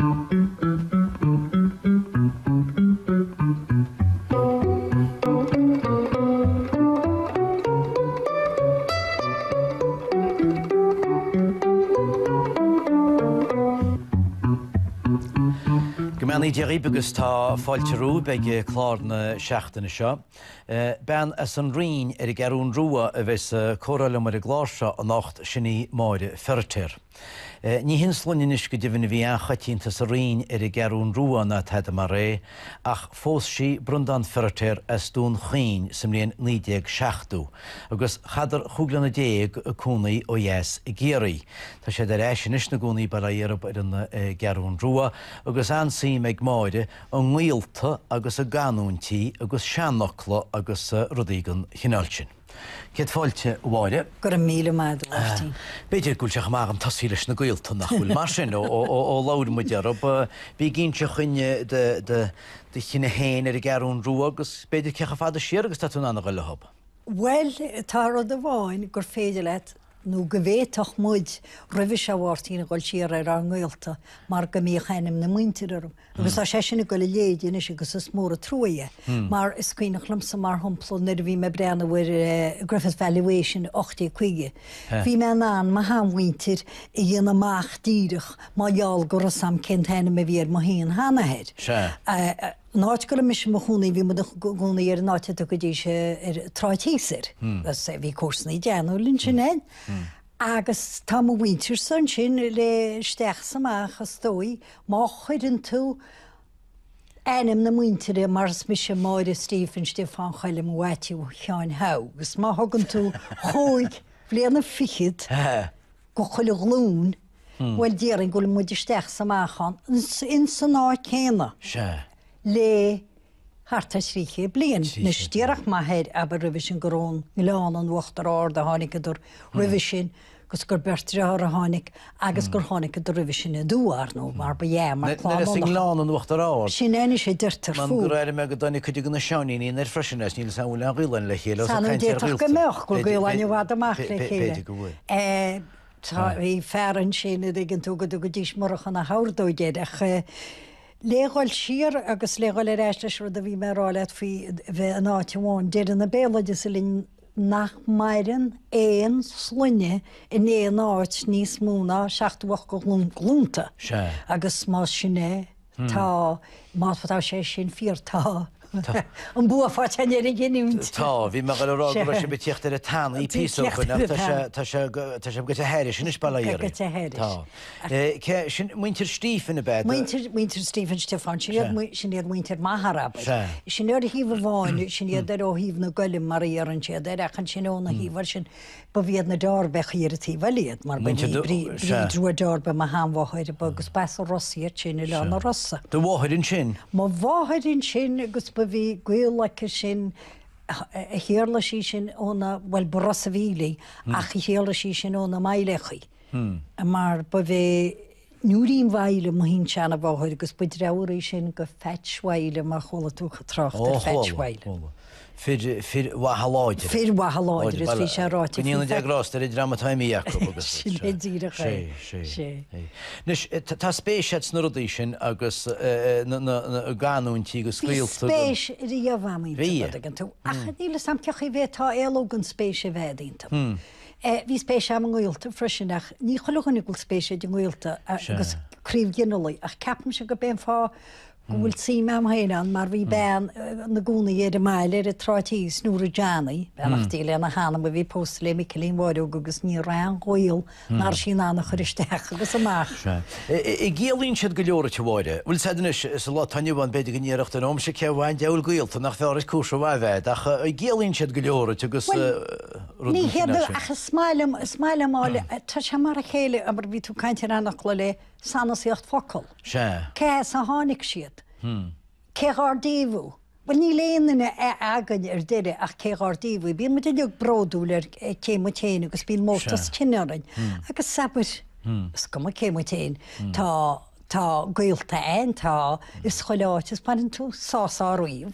Gymani Jerry agus tá fáilte rú beag clárna seachtainna seo. Ben as an rion garún rua a bheits córála mar a gláirse a nacht sinní máire fertéir. Ní hinslunne is go dibhanna bhí anchatínta sa rion garún rua na teada mar ré, ach fós sí brundan fertéir as dún chin sem líon 1960, agus chadar chúglanna déag a cúnaí ó dhéas i géirí. Tá sé de réisian is na gúnaí bara dhéarab ar an garún rua, agus ansaí meid máide an nghaolta agus a ganúntí agus seanachla agus rudígan chináltin. Céad fáilte bháide? Gur an míle maid bhhairtí. Beidir gúilteach mar an tasí leis na gaolta nach bhfuil mar sin ó láir mu dearab. Bhí ginse chuine de chinna héin ar a garún rua agus beidir cecha fada siar agus tá tún anna gaile hab. Well, tá rud a bháin gur féidir leit nó go bhéach muid roimh se bhhairtína gáil siar ar an ghilta mar go mí chéanam na muintearm. Agus tá sé sinna go le léidir is agus is mór a troie. Mar is cuoinech limsa mar thumpla na bhí me breanna bhfuir Griffith Valuation 8 Bhí me ná má hamuintir i dhéana amach díirech má dheall gur sam cin héanam a bhíar má híon hanahead. Náit go mis mo chuúnaí bhí mu gúnaí ar náte go dtí sé ar tráitíir, bhí cósnaí deanú linn sin héin. Agus tá bhhaintir san sin le steach samach a stói má chuidann tú einam na muintere mars mis sé máire Stephen chaile mhaitiú cheáin ha, gus má thugann tú chuig bbliana fichiid go chuile glún bhfuil déaran go le muidir steach samachchan in san áid céna. Le harta sríché blian na stíarach mahéid aber rivisin gorón Milán an wachtar áda hánig idir rivisin gus gur bertrear a hánig agus gur hánig idir rivisin a dúar nó mar ba dhé mar Milán an wachtar áda. Sin éine sé dirtar fú. Man gur éir me go dána chuide gona seáníí ar freisinnes níl sa bhfuil an ghiúlan le chéile. Sanú déach go meach go ghiúlainne bhd amach le chéile. Tá bhí fearan sin ag an tú go dtís marchan na hádóidéideach léáil siar agus léáil ar éistes rud a bhí marráile fao bheith an áitiháin déidir na bélaide sa lín nach mairin éon slunne in éon áit níos múna 16 go glúnta. Agus má sinné tá mátá sé sin fíortá. An bua fáteine ginúnt. Tá, bhí me rá sé betíocht ar a tána í písa chuine tá sé go a héir sin is bailíir. Tá. Sin muintir Stephen a bed. Muintir Stephen Stefan sin iad muintir Maharab. Sin iad a híomh bháin sin iad ar ó híomh na golim mar ar an siad ar echan sin óna híomhar sin ba bhíad na dárbech ar a tíhiliad mar drú darbe ma hámhaid agus bes a Rossíir sin i le na Rossa. Do bháidin sin? Má bháidin sin agus ba bhí gcuilecha sin a chéarla sí sin óna bhfuil brosa bhílaí ach i chéarla sí sin óna mailechaí. Mar ba bheith nuaíon bhaile mo hín seanna bháid agus bud raí sin go feitshaile mar chola túcha tracht ar feitshaile. Fir wahaláidir. Fir wahaláidir is bhí sé ráite. Níonna deagrás ar dramatáimíach agus. Sin le díra sé. Nus tá spéisiad na rudaí sin agus na ganúntí go scailta. Spéis i dhéomhhaimí tú. Ach díle sam ceach i bheith tá éógan spéise bheitínta. Bhí spéise am an ghilta freisinach ní chogannig goil spéise de ghilta agus críomh ginalaí ach ceapam se go ben fá bhfuil sí am héan mar bhí ben na gúna éidir máile ar a trátíí snúra Johnny benachtaí le na hána a bhí post le Michelín bháidú agus ní rán ghil mar sin anna churisteach agus amach. I ggéalíonn siad go leorra bháide. Bhfuil saidanis is lá tainehhain beidir gníireachta am se cehhain deil gailta nach fearris cúsa bhhaid ach i ggéalíonn siad go leorra agus ní héadú ach smaile máile tá se mar a chéile aber bhí tú caiinte annach le sanasíocht focail. Cé a tháinig siad. Céghardíomhú. Well ní léanana agan ar deire ach céghardíomhú. Bíon muid deag bródúil ar céimtéin agus bíon mótas cinearain. Agus sabir go céimtéin tá gaolta ein tá is choileáit is parin tú sásá roiomh.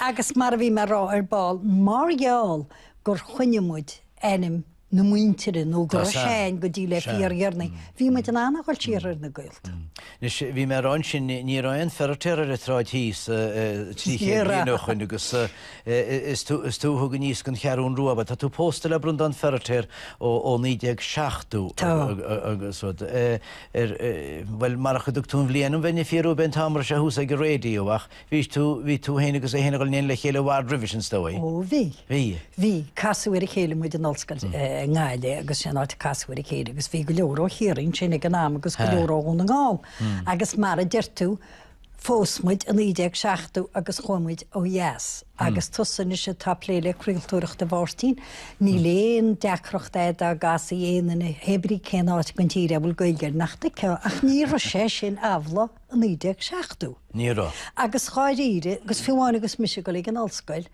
Agus mar a bhí mar rá ar báil margheall gur chuinemuid ennim na muintere nó go séin go dí le fíorghearna. Bhí me an annachil tíar na gailt. Bhí mar an sin ní raon ferteir a ráid híos tríchéachchan agus is tú thugan níos gon chearún ruaba, Tá tú pósta le brund an ferteir ó 1960 agus bhfuil mar chu tún bblianam bhaine fiú ben tamar se hús ag réíoach, hí tú héine agus é héna goil néon le chéile bhhar Revision stoi. Ó bhí. Bhí casúir chéile muid an olscail ngáile agus sin áit casúir chéile, agus bhí go leor ó chéirn sin ag an am agus go leor ó na gáil. Agus mar a deirtú fósmuid an 1960 agus chomuid ó yes. Agus tusan is se tapléile críiltúireachta bhhartín, ní léon decrocht éad a gas dhéanana hebrí cénáit gon tíre bhfuil goilgeir nachta ce ach ní ra sé sin abhla an 1960. Ní ra. Agus cháiríre agus fiúháin agus mis go an olscoil,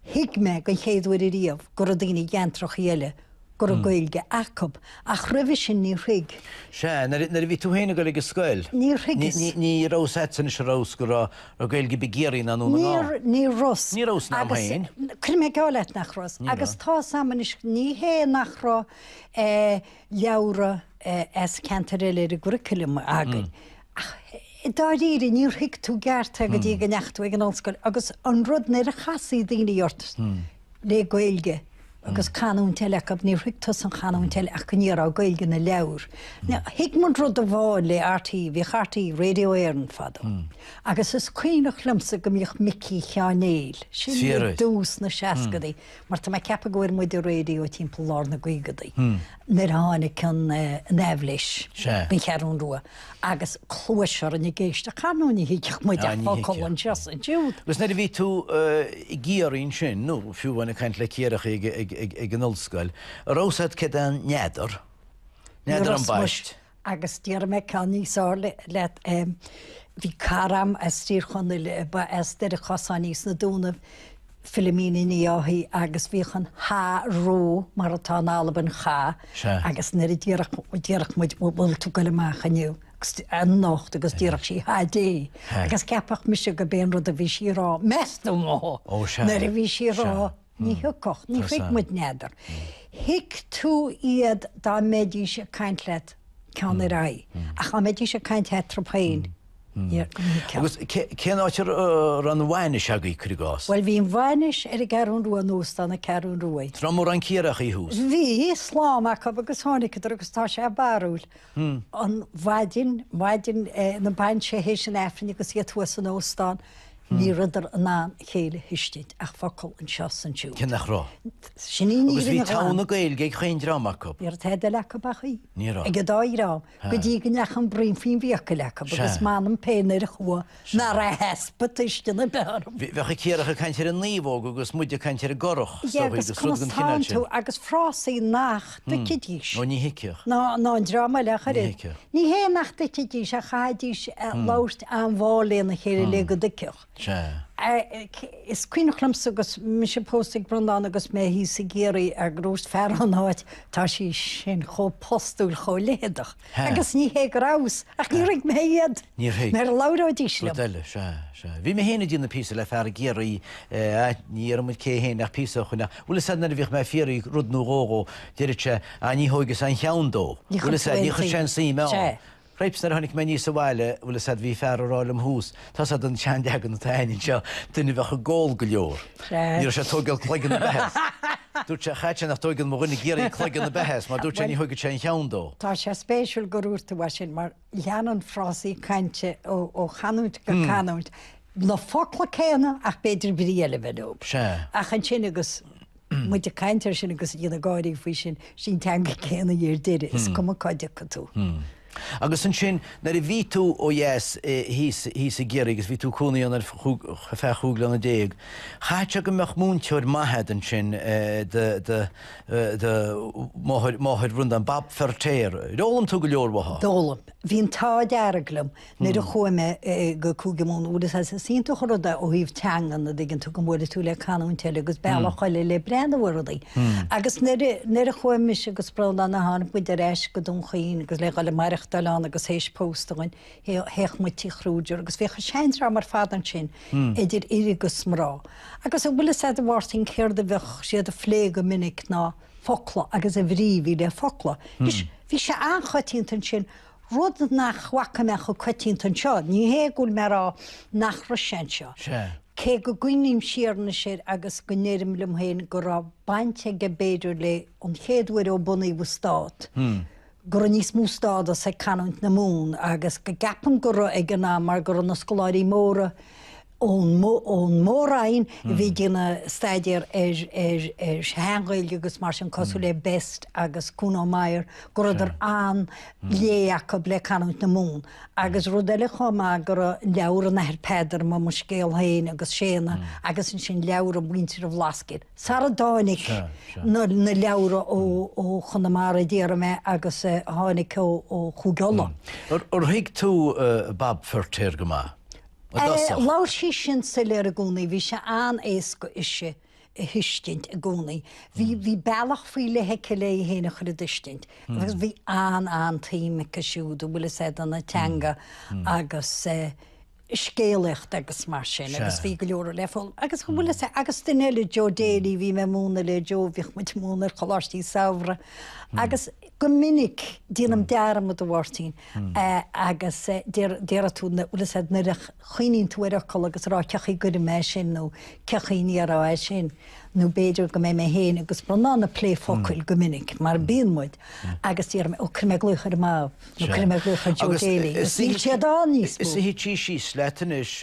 hiic me gon chéadhfuir i riamh gur a daoine gceantrach dhéile. Gur a goilge acab, ach Revision ní rig. Se, na bhí tú héna go le scoil? Ní rigus. Ní rósetsan is rós gur a goilge begéirín anú na Ní ros. Ní rós ná hain? Cil mé gáileit nach ros. Agus tá saman is ní hé nach rá leabhra as cantarile a guricilum agan. Dáíri ní hiic tú geartta go dtí go nechtú ag an olscoil, agus an rud na a chasaí daoine ort le goilge. Agus canún teleachab ní ritas an canún tele ach go níar á gailge na leabhar. Hiic man rud a bháil le RT, bhí chartaí radio éireann fada. Agus is cuioinech limsa go mbeadh Mickey Cheannéil. Sin dús na seacadaí, mar tá ceappa goir muid a radio timppla lár na gaigadaí. Nar hána cin neflis bin chearún rua. Agus chlúisear an géiste canúna hiiceach muid a fácólan just an dúd. Gus na bhí tú i ggéirín sin, nó fiúhainna caint le céireach ag an olscoil. Rósad ce an neadar. Neadar an baist. Agus díar me can níosá le bhí caram as tír chunna as de a chosá níos na dúnamh Philomena ní áthaí agus bhíchan ró mar atá nálaban cha agus na ddíireach muid bhfuil tú go leachchaniu. An nacht agus díireach sí HD. Agus ceapach mis go béon rud a bhí sí rá meú má. Na a bhí sí rá ní thucocht, ní fiic muid neadar. Hiic tú iad dá méidí se caint leat cean a ra. Ach a méidí se caint hetrapéin. Agus cén áitir ran bhhaine seagaí crugás? Well, bhíon bhhainis ar a garún ruá nóstan na cearún ruaid. Tramór an cíireach í hús? Bhí slámach agus tháinig agus tá sé barúil. An bhaidin na bain sé hééis an efrin agus iad thuas an nóstan. Ní rudar an ná chéile hiisteid ach focail an seas an siú. Cin nach rá? Sinní Agus bhí tána gailge chéin drámachab? Ar theide lecha bachaí. Ní rá? Ag dárám, go dtí go nechan brin fin bhíocha lecha, agus manam pénar a chua na ra hespa tuiste na bearm. Bhecha céirecha caintear an níomhóg agus muide caintear a gorach. Agus tú agus frásaí nach de cidíis. Ó ní hiiciach? Ná an drama lecha ri. Ní hé nach de cidíis a chaidíis láist an bháléna chéile le go de ceoch. Is cuiinechlamsa agus mis sé póstig brandán agus mé hí sa géirí ar grúst fearáid tá sí sin cho postúil cho léadach. Agus ní hé rás ach ní ring mé iad mar láráidíisle. Bhí mé héna dína písa le fear géirí ní mu cé héin nach písa chuna. Bhfuil sanna bhíh me féirí rudnú rógó déirite a ní hógus an cheandó. Bhfuil sé ní chu sin sí me. Reipsnar hannig mé níos bhile bhfuil sé bhí fearráilm hús, Tás an teandeagan na tainin seo duine bheitcha ggóil go leor. Níor sé tógail chluigean na behes. Dúirt sé chaite nach tógan mo rinne géirí chluigean na behes, mar dúirt sé ní thugad sé an cheandó. Tá sé spéisiúil goúirta bha sin mar leanan frásaí cainte ó chaút go canút. Na focla céanna ach beidir bríile bheitób. Ach an sin agus mu de caiintear sin agus dhéana gáirí fao sin teanga céanna dhéir deire is cum caiide go tú. Agus an sin na i ví tú ó yes hí a géir agus ví tú cúnaí an fechúgla na déag. Chaite go meach múnteir maithe an sin de máthid rund an bab fertéir. Dólam tú go leorhatha? Dólam. Bhín tá dearaglam na a chuime go cúgamón údas a sínta chorda ó híh teangan na dginn tú go mór tú le canún teile agus beachchaile le brennahdaí. Agus na a chuime agus branda na hána buid a réis go dún chaoín agus le gáile marach Dalán agus hééis póstaáin héich mu tíchrúidir, agus bhícha seinrá mar fadan sin idir irigus mrá. Agus a bhfuil sé bhharirting céir de bheith siad a phléige minic ná focla agus a bhrí hí le focla. Bhí sé anchotíonnta sin rud nach chhacameach chu cotíonnta seo, ní hé gúil mar nach roisin seo. Cé go gcuoinim siarna sé agus go néirim lim héin go rá bainte go béidir le an chéadhfuir ó bunaí bh stát. Gur níos mú stáda sa canant na mún agus go gapan go ag an ná mar gur na scoláirí móra ón mórain bhí gine staidir hengail agus mar sin cosú le best agus cúna maiir gur idir an léacha le canant na mún. Agus rud eile chomá gur leabhar na peidir má mu scéal hain agus séna agus sin leabhar a bhaintir a bhlascid. Sar a dánig na leabhar ó chunamara déara me agus tháinig ó chugeala. Or hiig tú bab fertéir go má? Lá sí sin sa le a gúnaí, bhí se an éasco isise hiiscint a gúnaí. Bhí bailach faoi le heice le héna chu a discint. Agus bhí an tíime cosisiúd a bhfuil sé an na teanga agus scéalacht agus mar sin, agus bhí go leor leáil. Agus go bhfuil sé agus duine le Jo Daly bhí me múna le Jo bhíh mu múnar choláistí saohra. Agus go minic díanam dearam a bhhairtín agus déar túna bhfuil sé na chuoín tuaireáil agus rá cechaí go mé sin nó cechaí ará sin. nó béidir go mé mé héin agus braná na lé focail go minic mar bíonmuid agus tíar ó cruime gluchar má nó cruime gluchar Jo Daly. Ní sé dá níos. Is hí tí síos leis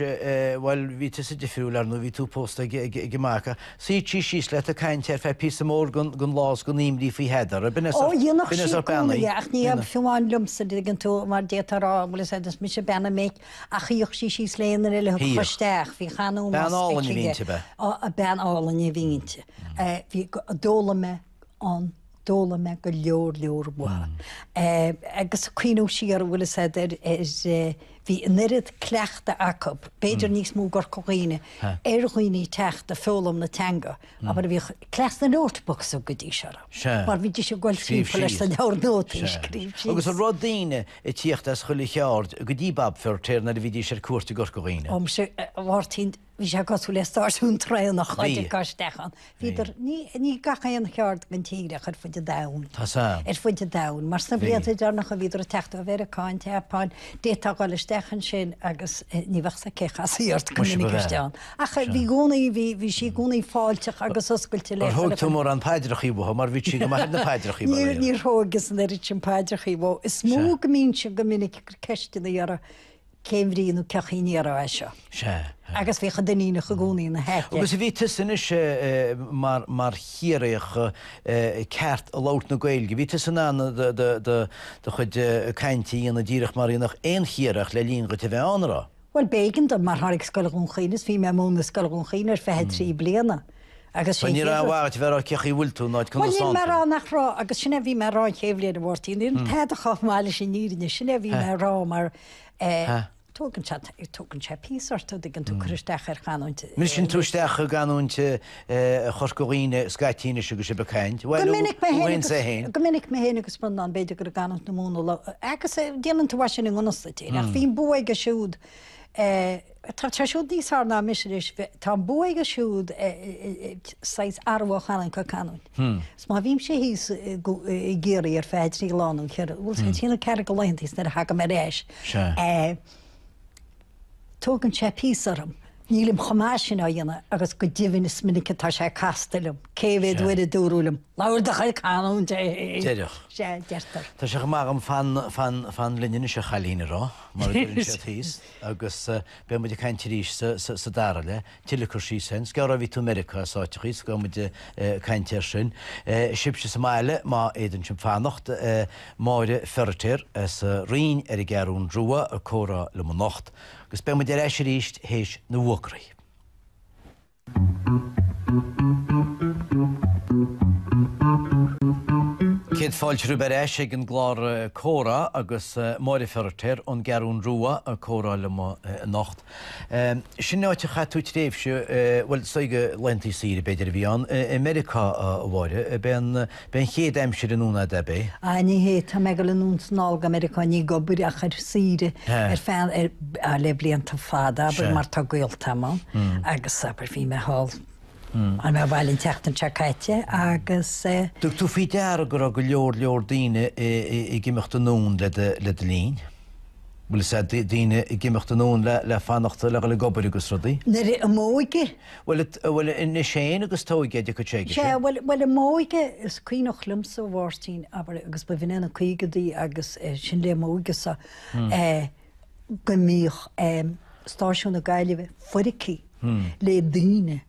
bhil ví sa difriúlar nó ví tú posta gemácha. Sí tí síos le a caiint ar fe pí mór gon lás go níimlí fao headar. Ó dhéanach sí ach ní ab fiúáin lumsa gin tú mar détarrá bhfuil sé mis sé benna méid a chuoch sí síos léanaar le chuisteach hí chaú beálan víte be. A beálan í vín. Bhí dóla me an dóla me go leor bua. Agus cuiinú siar bhfuil sé bhí nirid cleachta acab, beidir níos mú gur choghine, chuoiní teachta fólam na teanga, a bhí cleas na notebooks a go dtí seara. Mar bhí sé ghil sífa leis na leabhar nótaí scríb. Agus a rodíine i tíocht as chuile cheart go dtí bab fertéir na bhí sé cuairta gur choghine. Sé bhhartín hí sé gasú le stáisiún treil nach chuide gaistechan. Bhíidir ní gachaon cheart gan tíire chur fuide dam. Tá fuide dam, mar sna blianta dearnach a bhíidir a teachta a bhéireáin teapáin détá gáil stechan sin agus níhah sa cechas íart gomunisteán. Acha bhí gúnaí bhí sí gúnaí fáilteach agus oscailte le. Thug tú mór an peidirchaí bh mar bhí si go mar na peidirchaí. Níor thógus na rit sin peidirchaí bh. Is mú go mín se go minic ceistena ar céimhríonú cechaíní ar seo. Agus bhí daína go gúnaí na he. Agus bhí tusan is mar chiaréach ceart a lát na gailge. Bhí tusan anna de chud caiintíí na ddíireach maríonnach éon chiareach le líon go bheith anrá. Well bégan do mar tháinig scoilún chinas, bhí mé múna scoilún chinar fe trí bliana. Agus ní bhhaid bhar cechaí bhfuil tú náid chu marrá nachrá agus sinna bhí marrá chéhléad bhirtíí, íon tead a chaáile sin níine, sinna bhí marrá mar tógann se písarta gin tú chuisteach ar ganúinte. Mis sin túisteach a ganúinte chorcóíine scatíine se go sé becaint. Go minic mé héna agus span an beidir gur ganút na múna agus déanaan tú sin in gnastatí. Nach bhín buig a siúd tá siúd níosá ná misis tá buig a siúd 6 arhchaan go canút. Má bhím sé híos géirí ar féid ní lánú chear bhfuil tína ce go leintís na haga mar réis. Tógann sé písarm, nílim chomásin á dhéana agus go ddíhann is minic tá sé castalm, céhéad bhuiide dúrúlam, láir de chail canún sé deartar. Tá sé go mágam fan linne se chalíine rá, mar sé tíos, agus be muidir caiinte ríis sa dara le, tiile chu sí sin, gar a bhí tú America sáitiís go muidir caiintear sin. Sib se sa máile má éidir sin fannacht máire fertéir sa rion ar I gcearún drua a córa le mo nacht. Gus be muidir éis ríist héis na bhuagraí. Céad fáilte ber éis ag an glár córa agus máire fertéir an gcearún drua a córa le mo nacht. Sin náte chatú tréimhse bhfuil saige lentí síre beidir bhí an America bhhaire ben chéad aimsir anúna de bé. Ní hé tá me go leún snág America ní go buach ar síre ar fan le blianta fada, aber mar tá gail tamán agus aber bhí me hall An mé bhhailinn teachtain tecaite agus Dúg tú fi dear go go leor daine I gimimecht anún le lín. Bhfuil sé daine I gimimecht anún le fannachta le gobar agus rudaí? Nir a móige? Bhfuil in sé agus tóige go sé? Well a móige is cuioch lumsa bhhartíín agus ba bhína chuigadaí agus sin le móigesa go míoch stáisiún a gaiileh furicí le daine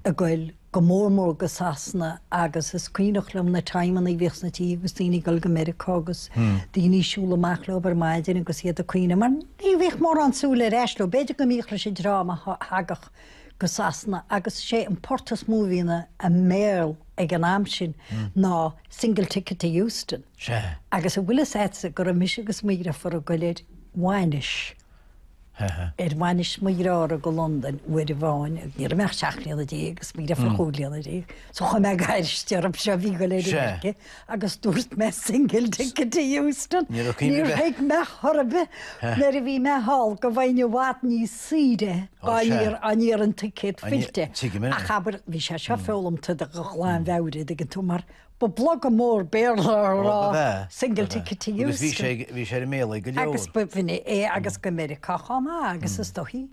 a gcuil go mórmór go sasna agus is cuioinechlum na taiman í bhés natí agus daoine goil go America agus daoine siúla machlóbar maididir agus iad a cuioine mar ní bhíh mór ansúla reisló, beidir go míochla sé dráma hagach go sasna agus sé an portas múhína a méil ag an am sin ná single ticket to Houston. Agus a bhfuil éitsa gur a mis agus míra for a goléad Wainis. Wainis mírá a go London uair a bháin ní a meach seaachléanana dé agus míra for chúléanana dé. So chu me gaiiristearm se bhí go léidirce agus dúirt me single ticket to Houston. Níor héic me thorbe nar a bhí me hall go bhaine bhhat ní siide aníar an ticket filte. A chabar bhí sé se félamta a go chláin bhehrid a tú mar ba blog a mór béarrá single ticket to Houston. Bhí sé méla go leor. Agus bhíine agus go America chama agus is dohí.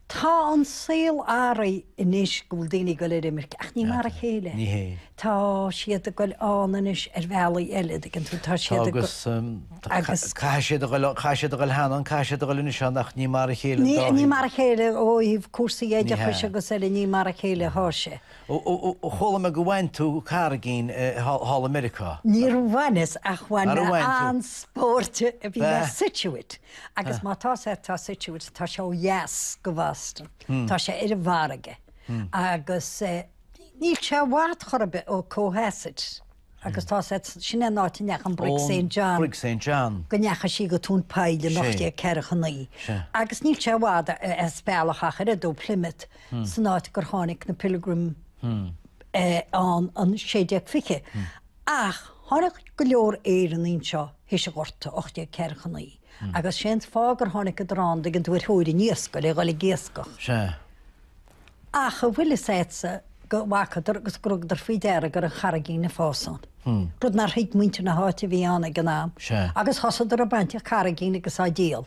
Tá an saoil áraí inis gúil daoine go léir imirt ach ní mar a chéile. Tá siad a goil ánanis bhelaí eile an tú tá siad agus caiisiad a goil hanan caiisiad a goil in seannach ní mar a chéile. Ní mar a chéile ó híh cuasaí éidir chuise agus eile ní mar a chéile háise. ó chola me go bhain tú caragén Hall America. Níor bhaines ach bhaine an spórte a bhí me Situate. Agus má tá sé tá Situate tá seo yes go bhastan. Tá sé ar a bharige. Agus níl sé bhhad chorbe ó cóhéid. Agus tá sinna náitineach an Brig St. John. Brig St. John. Go necha sí go tún paile nachtí ceirchaní. Agus níl sé bhhad spéalach ar a dó Plymouth san náit gur tháinig na Pilgrim an séideag fiche. Ach, tháinig go leor éan ín seo hís a gorta 8 ceirchaní. Agus sé fágur tháinig go rán ag an dúir thuirí níos go le gáil géascach. Ach, a bhfuil éitsa go bhachadar agus grúgdar fao deire gur a charagí na fásan. Rud nar hiid muinte na háte bhí anna gan ná. Agus thosadar a bainte charagí agus á díal.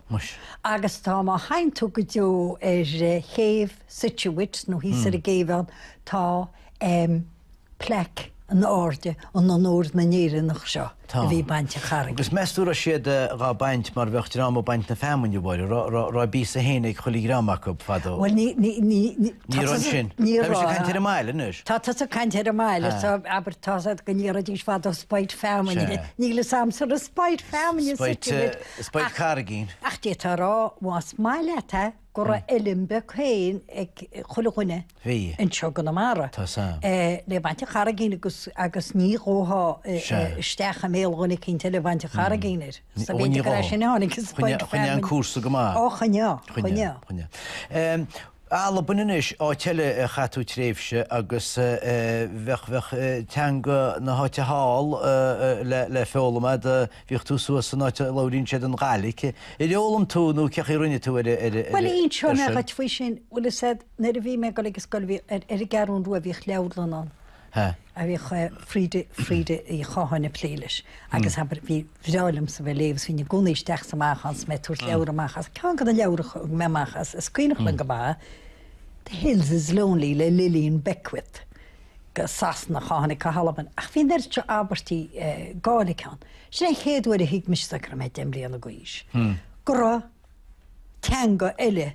Agus tá má hain tú go deo ar chéh Situate nó hí ar a géhán tá plec an áde an an nóir na níire nach seo a bhí bainte charagí. Agus meúra siad rá baint mar bhecht rám baint na fémhainne bhir rá bí a héna cholí ráach fadó. Well ní sin. Caiintear meile nus. Tá a caiintear meile aber tá go níar a dís fad spáid fémhainine. Níle samsar a spáid fémhainine Spáid charagín. Ach dé tá rá was meile te gur ilimbe chéin ag chulachuine in seo go na mara. Le bainte charagín agus ní óá stecha méilgónnig cinnte le bainte charagíir. Sa bhí sin hánig chuine an cuasa go má. Ó chuine. Alla bunis á teile chatú tréifse agus bheith teanga na háte hall le félama a bhíoh tú suas san áte láín sé an gáalacha. I leolalam túnú ceach rinne tú Well íon seo megat fao sin bhfuil sé na a bhí me go agus goilhí ar i garún ru a bhíh leadlan an. A bhí fríide í cháhanna pléiles. Agus bhí bhrálam sa bheith léhs híine gúnaíisteach samachchans me túir leabramachchas. Cean go an leabhrach memachchas is cuioinech le go bá. The Hills is Lonely le Lillian Beckwith go sasna cháhanna Cahallaban. Ach bhín ir teo abertí gálaán. Sin chéadúir a hiic misach me déimblion a gois. Gra teanga eile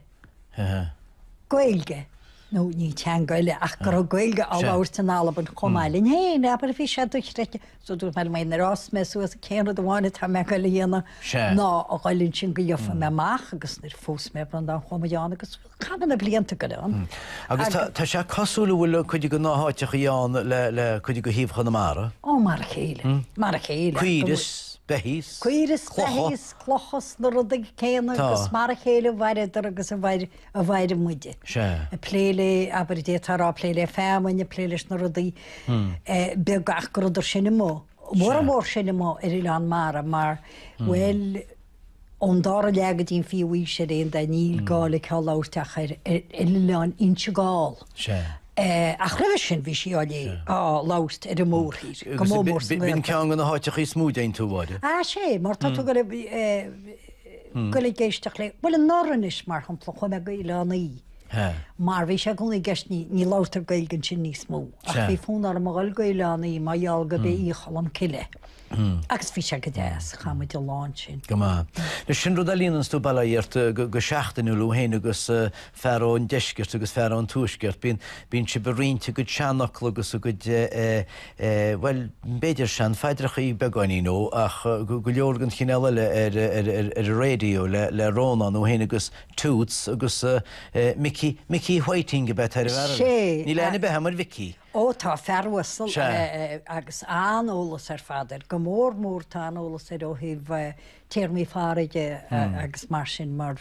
gailge. No ní teanga eile ach gur gailge áhairt an Alban chomáilin. Héin aber bhí sé duchreite so dú me mé rás me suas a céanad bháinna tá me go léana ná a gáilinn sin go diofa me máach agus nar fós me an an chomaán agus chaban a blianta go an. Agus tá sé cosúla bhfuil chuide go náthaiteach íán le chuide go híomh chuna mara? Ó mar a chéile. Mar a chéile. Cuiris behís? Cuiris behís clochas na rudaigh céanna agus mar a chéile bhaidir agus a bhaide muide. A pléile aber dé tarrá pléile fémhainne pléiles na rudaí be gach go rudidir sinna mó. Mór sinna mó ar Ián mara mar bhfuil ón dá legaddín fiúí sé réon de níl gála ceáirteach ar Ián inse gáil. Ach rih sin bhí si lé á lást ar a mórthír go mór Bhín cean gan na háiteach í smúd tú bháide. sé mar tá tú go géisteach le bhfuil an náranis mar chupla chuna go lenaí. Mar bhí se gona gceist ní látar gailgann sin níos mó. Ach bhí fónar am gáil go lenaí má dheall go bé í chalam ciile. Agus bhí se go déas chamuid de láin sin. Go má. Na sin rud a líonans tú bailíart go seaachtainú luhéine agus ferrán deisgurt agus ferrán túisgurt. Bín si beríonnta go teannach agus go bhfuil béidir sean feidirchaí beganí nó ach go leorgan chineile ar réo le rónán ó héine agus túts agus Mickey Whiting go bet ar bhe. Ní lena be hamar Vicky. Ó tá ferhasal agus anolalas ar fadidir, go mór tá anolalas ar ó híh téirmí fáide agus mar sin mar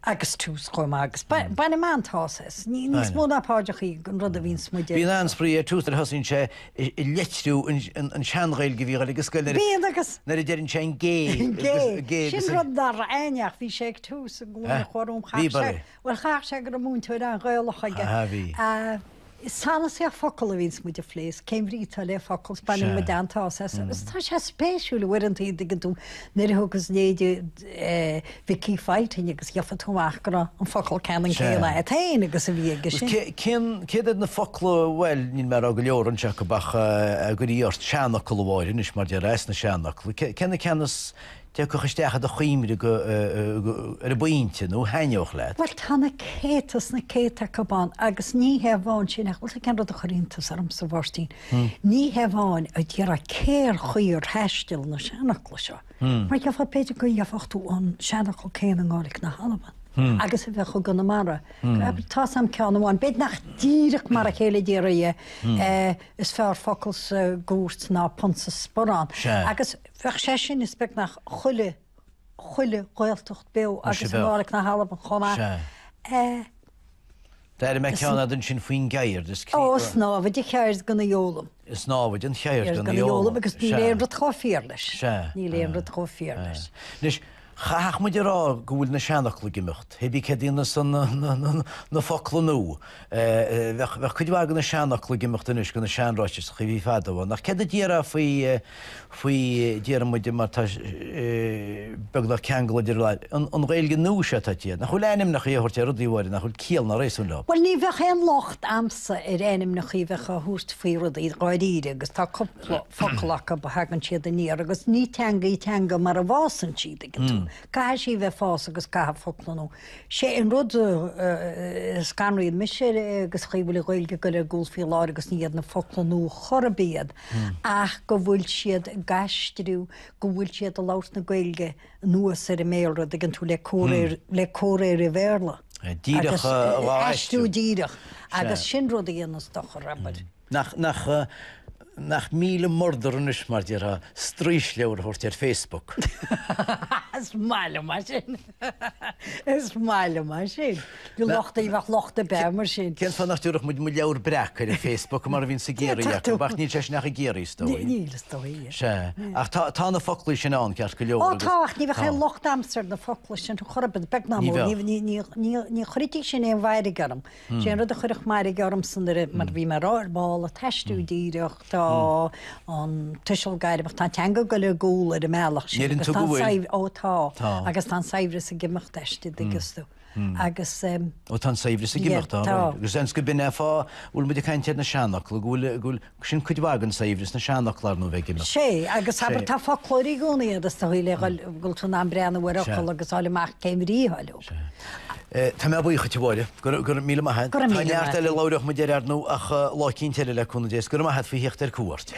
agus tús chuim agus. Baina mátásas, níos mó napáideach í an rud a bhín smuide. Bhín ansprí ar tústar hasín sé leitú an seanréil go bhíh agus go agus na déirn sé gé. Sin rud dar aineach bhí sé tús a gúna chóm cha. Bhil chaach sé gur múntuid an ghaolacha. Sanna sé focail a víns muide flééis, Cambridge le focails banning me dantásas. Tá sé spéisiúla warintí digan tú nuthgus néidir Vicky Fighting agus gefa túach go an focail cean chéile a tain agus a bhí agus sin. Céad na focla bhfuil ní mar a go leorann se go bach a guríart seannach gohhain is mar de reis na seannach. Cenna ceannas Te go chuisteachcha do chuimide go ar a buinte nó heineoch le. Well tána cétas na céta cabán agus ní hebháin sin bhil a cean a choíntas arm sa bhtíín. Ní hebháin a dtíar a céir chuir heistil na seannachla seo. Mar cefa peidir go dhefachtú an seannachil céan an gálik na Halaman. Agus a bheith chu gan mara. Tá sam ceanháin, beit nach díireach mar a chéile díire is fear focals gúirt ná ponsa sporán. Agus bheith sé sin is beh nach chuile ghiltocht be agus gálik na Halaman chomá. Dar me ceanna den sin faoin gaiir. Ó snábh de cheir gona jólam. Is nábhaid an cheir gona jólam agus ní léon choíir leis. Ní léon choíir leis. Chaach muidir rá go bhfuil na seannachla gimimecht. Hebí cedína san na focla nó. Bheith chuidhhagan na seannachla gimimecht inis go na seanráis chu bhí fadahha. Nach ced a díara faoi díara muidir mar begla ceangla idir leid. An réilge nó se tíad. Nach chuil énim nach íorte rudíhhair nach chuil cíal na rééisún le. Well ní bheith an locht amsa ar énim nach í bheith a húst faoad iad gáidíide agus tá foclacha ba hagan siad a níar agus ní teanga mar a bhásan siad tú. Ca sí bheith fás agus ca folanú. sé an rud scanraíad mis sé agus chuhfuil ghilge go le gúsfií lá agus níiad na folanú chorabíad ach go bhfuil siad gaiistriú go bhfuil siad a lát na ghilge nuas ar a méra ag an tú le córéir i bhéla. Díireach díireach agus sin rud dhéanas do chu rabad. Nach míle mordaris mar dir a strísleir hort ar Facebook. Is máile mar sin. Is máile mar sin. Go lochta í bheith lochta be mar sin. Cén fan nachúach mu mu leabhar brech ar Facebook mar a bhín sa géirí bach ní sé nach a géirítóí. Nílastóí. Se ach tá na folí sin an ceart go leor. Ó táach ní bheith locht amsar na folí sin chorabad beagná ní chorití sin éon bhaide garm. sé rud a chuirich mar garm san mar bhí mar ráirbáil a teistú díireach tá an tuisiil gaiireach tá teanga go le gúil ar a meach sin ótá agus tá saimhre a gimimecht teiste digusú. agus ó tan saimhre a gimimecht agus ans go bin fá bhfuil mu caiintead na seannach le gúil sin chuidhhagan saimhres na seannachlar nó bheith gimimecht. sé agus habar tá folóí gúnaí agus tá le gúil tú ná breanna bhachil agus áileach céimríáilú. Tá mé buocha bhide gur míle maithe. Táart le láireach mu déir nó ach lácín teile le chuna dééis gur maithe fao hiocht ar cuairt.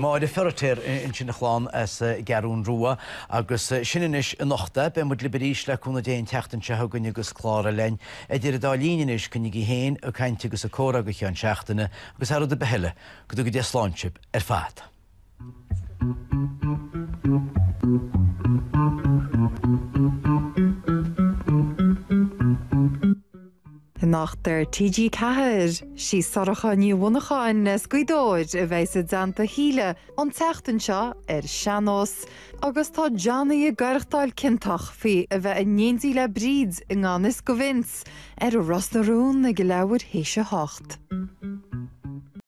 Má de fertéir in sin chláán as gearún ruúa agus sinis an nachta be mu liberís le chuna déon teachtain se gunne agus chlára lein a dtíar dá líis chunig í héin a caiinte agus a córa go chean seachtainna agus a a beheile go go dé sláintship ar fad. Ná ach der TG Cahir, si soracha ní wonacháin na scuidóid a bheith sa danta híle an teachtan seo Seanos, agus tá Johnny a garchtáil cintach fi a bheith a néntí le bríd in gánas go vins a Rosnarún na go leabhar héise hocht.